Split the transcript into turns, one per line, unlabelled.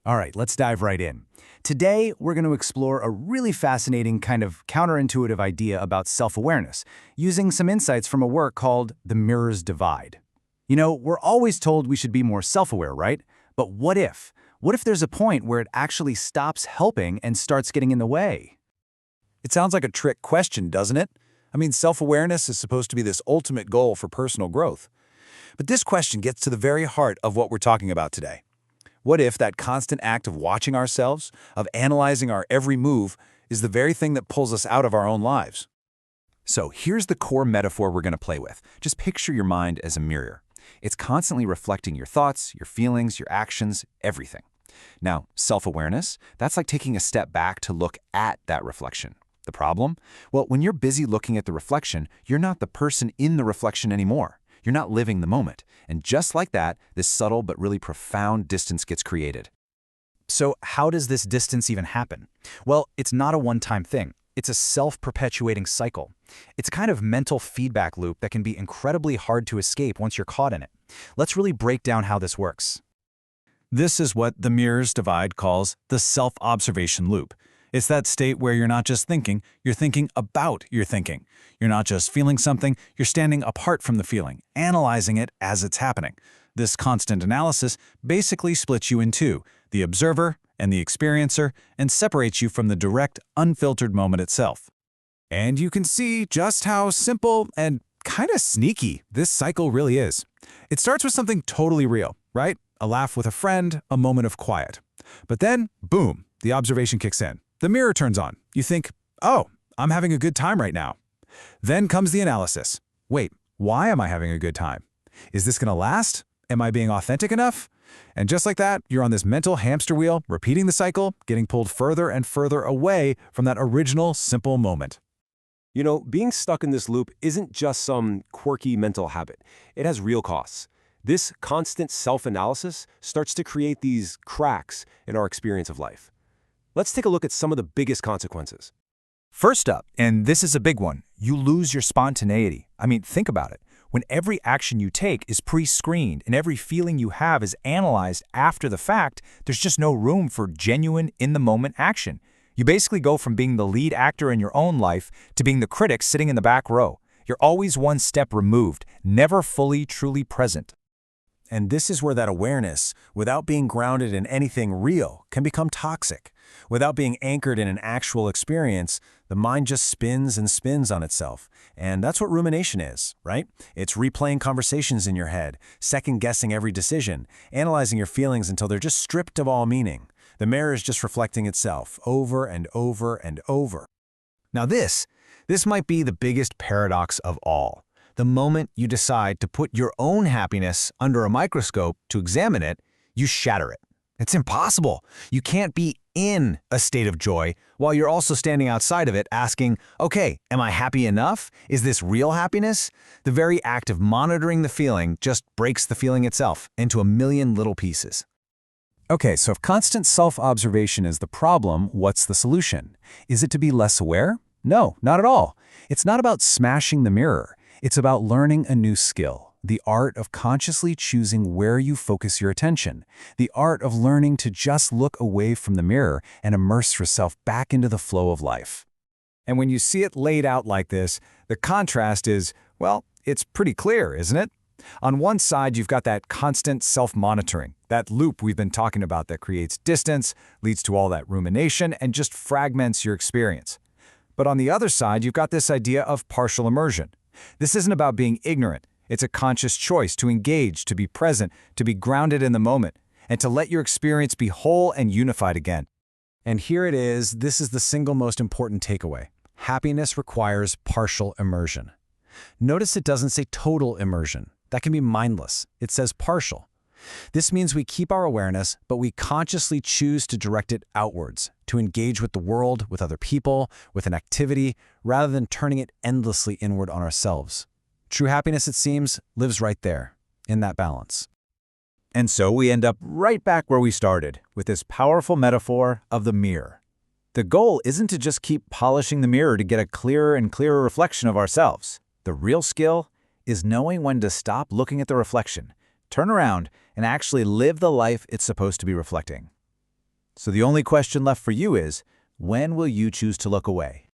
All right, let's dive right in. Today, we're going to explore a really fascinating kind of counterintuitive idea about self-awareness, using some insights from a work called The Mirror's Divide. You know, we're always told we should be more self-aware, right? But what if? What if there's a point where it actually stops helping and starts getting in the way?
It sounds like a trick question, doesn't it? I mean, self-awareness is supposed to be this ultimate goal for personal growth. But this question gets to the very heart of what we're talking about today. What if that constant act of watching ourselves, of analyzing our every move, is the very thing that pulls us out of our own lives? So here's the core metaphor we're going to play with. Just picture your mind as a mirror. It's constantly reflecting your thoughts, your feelings, your actions, everything. Now, self-awareness, that's like taking a step back to look at that reflection. The problem? Well, when you're busy looking at the reflection, you're not the person in the reflection anymore. You're not living the moment. And just like that, this subtle but really profound distance gets created.
So how does this distance even happen? Well, it's not a one-time thing. It's a self-perpetuating cycle. It's a kind of mental feedback loop that can be incredibly hard to escape once you're caught in it. Let's really break down how this works.
This is what The Mirror's Divide calls the self-observation loop. It's that state where you're not just thinking, you're thinking about your thinking. You're not just feeling something, you're standing apart from the feeling, analyzing it as it's happening. This constant analysis basically splits you in two, the observer and the experiencer, and separates you from the direct, unfiltered moment itself. And you can see just how simple and kind of sneaky this cycle really is. It starts with something totally real, right? A laugh with a friend, a moment of quiet. But then, boom, the observation kicks in. The mirror turns on. You think, oh, I'm having a good time right now. Then comes the analysis. Wait, why am I having a good time? Is this going to last? Am I being authentic enough? And just like that, you're on this mental hamster wheel, repeating the cycle, getting pulled further and further away from that original, simple moment.
You know, being stuck in this loop isn't just some quirky mental habit. It has real costs. This constant self-analysis starts to create these cracks in our experience of life. Let's take a look at some of the biggest consequences.
First up, and this is a big one, you lose your spontaneity. I mean, think about it. When every action you take is pre-screened and every feeling you have is analyzed after the fact, there's just no room for genuine, in-the-moment action. You basically go from being the lead actor in your own life to being the critic sitting in the back row. You're always one step removed, never fully, truly present. And this is where that awareness, without being grounded in anything real, can become toxic. Without being anchored in an actual experience, the mind just spins and spins on itself. And that's what rumination is, right? It's replaying conversations in your head, second-guessing every decision, analyzing your feelings until they're just stripped of all meaning. The mirror is just reflecting itself over and over and over.
Now this might be the biggest paradox of all. The moment you decide to put your own happiness under a microscope to examine it, you shatter it. It's impossible. You can't be in a state of joy while you're also standing outside of it asking, okay, am I happy enough? Is this real happiness? The very act of monitoring the feeling just breaks the feeling itself into a million little pieces.
Okay, so if constant self-observation is the problem, what's the solution? Is it to be less aware? No, not at all. It's not about smashing the mirror. It's about learning a new skill, the art of consciously choosing where you focus your attention, the art of learning to just look away from the mirror and immerse yourself back into the flow of life.
And when you see it laid out like this, the contrast is, well, it's pretty clear, isn't it? On one side, you've got that constant self-monitoring, that loop we've been talking about that creates distance, leads to all that rumination, and just fragments your experience. But on the other side, you've got this idea of partial immersion. This isn't about being ignorant. It's a conscious choice to engage, to be present, to be grounded in the moment, and to let your experience be whole and unified again. And here it is, this is the single most important takeaway. Happiness requires partial immersion. Notice it doesn't say total immersion. That can be mindless. It says partial. This means we keep our awareness, but we consciously choose to direct it outwards, to engage with the world, with other people, with an activity, rather than turning it endlessly inward on ourselves. True happiness, it seems, lives right there, in that balance.
And so we end up right back where we started, with this powerful metaphor of the mirror. The goal isn't to just keep polishing the mirror to get a clearer and clearer reflection of ourselves. The real skill is knowing when to stop looking at the reflection, turn around, and actually live the life it's supposed to be reflecting. So the only question left for you is, when will you choose to look away?